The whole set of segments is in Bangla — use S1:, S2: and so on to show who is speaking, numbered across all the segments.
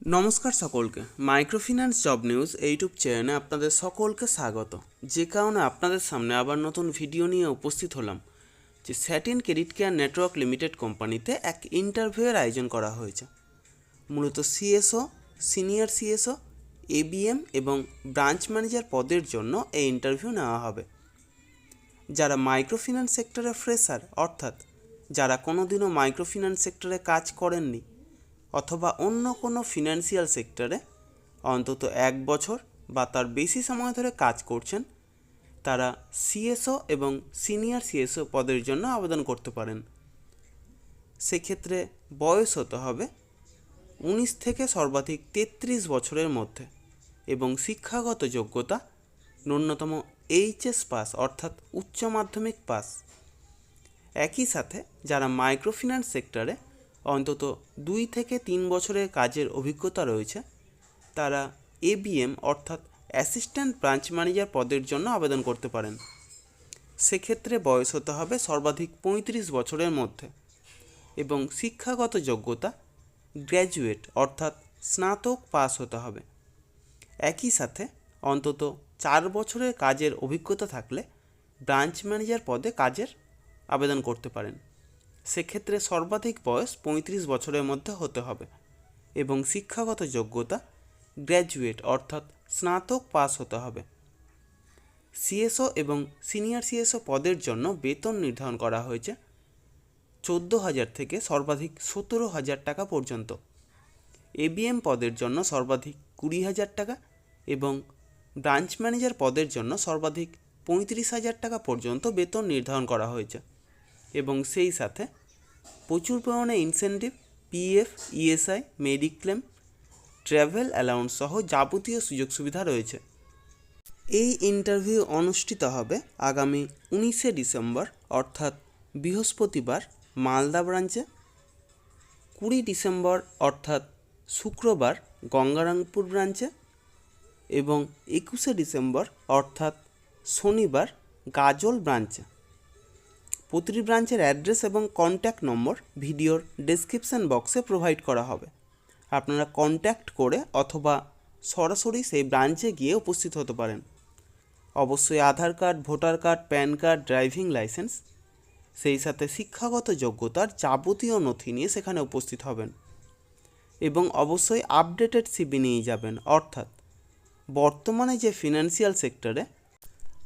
S1: নমস্কার সকলকে, মাইক্রোফিন্যান্স জব নিউজ ইউটিউব চ্যানেলে আপনাদের সকলকে স্বাগত। যে কারণে আপনাদের সামনে আবার নতুন ভিডিও নিয়ে উপস্থিত হলাম যে satin credit care network limited কোম্পানিতে এক ইন্টারভিউয়ের আয়োজন করা হয়েছে। মূলত সিএসও, সিনিয়র সিএসও, এবিএম এবং ব্রাঞ্চ ম্যানেজার পদের জন্য এই ইন্টারভিউ নেওয়া হবে। যারা মাইক্রোফিন্যান্স সেক্টরে ফ্রেশার, অর্থাৎ যারা কোনোদিনও মাইক্রোফিন্যান্স সেক্টরে কাজ করেননি অথবা অন্য কোনো ফিনান্সিয়াল সেক্টরে অন্তত 1 বছর বা তার বেশি সময় ধরে কাজ করছেন, তারা সিএসও এবং সিনিয়র সিএসও পদের জন্য আবেদন করতে পারেন। সেক্ষেত্রে বয়স হতে হবে 19 থেকে সর্বাধিক 33 বছরের মধ্যে এবং শিক্ষাগত যোগ্যতা ন্যূনতম এইচএস পাস অর্থাৎ উচ্চ মাধ্যমিক পাস। একই সাথে যারা মাইক্রোফিন্যান্স সেক্টরে অন্তত 2 থেকে 3 বছরের কাজের অভিজ্ঞতা রয়েছে, তারা এবিএম অর্থাৎ অ্যাসিস্ট্যান্ট ব্রাঞ্চ ম্যানেজার পদের জন্য আবেদন করতে পারেন। সেক্ষেত্রে বয়স হতে হবে সর্বাধিক 35 বছরের মধ্যে এবং শিক্ষাগত যোগ্যতা গ্র্যাজুয়েট অর্থাৎ স্নাতক পাস হতে হবে। একই সাথে অন্তত 4 বছরের কাজের অভিজ্ঞতা থাকলে ব্রাঞ্চ ম্যানেজার পদে কাজের আবেদন করতে পারেন। সেক্ষেত্রে সর্বাধিক বয়স 35 বছরের মধ্যে হতে হবে এবং শিক্ষাগত যোগ্যতা গ্র্যাজুয়েট অর্থাৎ স্নাতক পাস হতে হবে। সিএসও এবং সিনিয়র সিএসও পদের জন্য বেতন নির্ধারণ করা হয়েছে 14,000 থেকে সর্বাধিক 17,000 টাকা পর্যন্ত। এবিএম পদের জন্য সর্বাধিক 20,000 টাকা এবং ব্রাঞ্চ ম্যানেজার পদের জন্য সর্বাধিক 35,000 টাকা পর্যন্ত বেতন নির্ধারণ করা হয়েছে এবং সেই সাথে প্রচুর পরিমাণে incentive, PF, ESI, mediclaim, travel allowance সহ যাবতীয় সুযোগ সুবিধা রয়েছে। এই ইন্টারভিউ অনুষ্ঠিত হবে আগামী 19শে ডিসেম্বর অর্থাৎ বৃহস্পতিবার মালদা ব্রাঞ্চে, 20 ডিসেম্বর অর্থাৎ শুক্রবার গঙ্গারামপুর ব্রাঞ্চে এবং 21শে ডিসেম্বর অর্থাৎ শনিবার গাজল ব্রাঞ্চে। প্রতিটি ব্রাঞ্চের অ্যাড্রেস এবং কন্ট্যাক্ট নম্বর ভিডিওর ডেসক্রিপশন বক্সে প্রোভাইড করা হবে। আপনারা কন্ট্যাক্ট করে অথবা সরাসরি সেই ব্রাঞ্চে গিয়ে উপস্থিত হতে পারেন। অবশ্যই Aadhaar card, voter card, PAN card, driving licence, সেই সাথে শিক্ষাগত যোগ্যতার যাবতীয় নথি নিয়ে সেখানে উপস্থিত হবেন এবং অবশ্যই আপডেটেড সিভি নিয়ে যাবেন, অর্থাৎ বর্তমানে যে ফিনান্সিয়াল সেক্টরে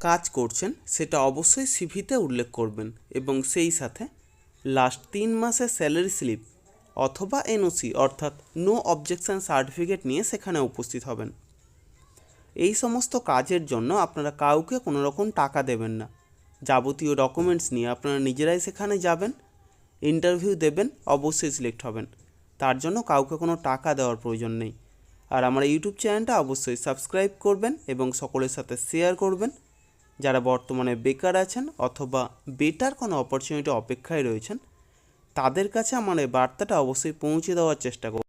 S1: কাজ করছেন সেটা অবশ্যই সিভিতে উল্লেখ করবেন এবং সেই সাথে লাস্ট 3 মাসের স্যালারি স্লিপ অথবা এনওসি অর্থাৎ নো অবজেকশন সার্টিফিকেট নিয়ে সেখানে উপস্থিত হবেন। এই সমস্ত কাজের জন্য আপনারা কাউকে কোনো রকম টাকা দেবেন না। যাবতীয় ডকুমেন্টস নিয়ে আপনারা নিজেরাই সেখানে যাবেন, ইন্টারভিউ দেবেন, অবশ্যই সিলেক্ট হবেন। তার জন্য কাউকে কোনো টাকা দেওয়ার প্রয়োজন নেই। আর আমার ইউটিউব চ্যানেলটা অবশ্যই সাবস্ক্রাইব করবেন এবং সকলের সাথে শেয়ার করবেন। যারা বর্তমানে বেকার আছেন অথবা বেটার কোনো অপরচুনিটি অপেক্ষায় রয়েছেন, তাদের কাছে আমার এই বার্তাটা অবশ্যই পৌঁছে দেওয়ার চেষ্টা করব।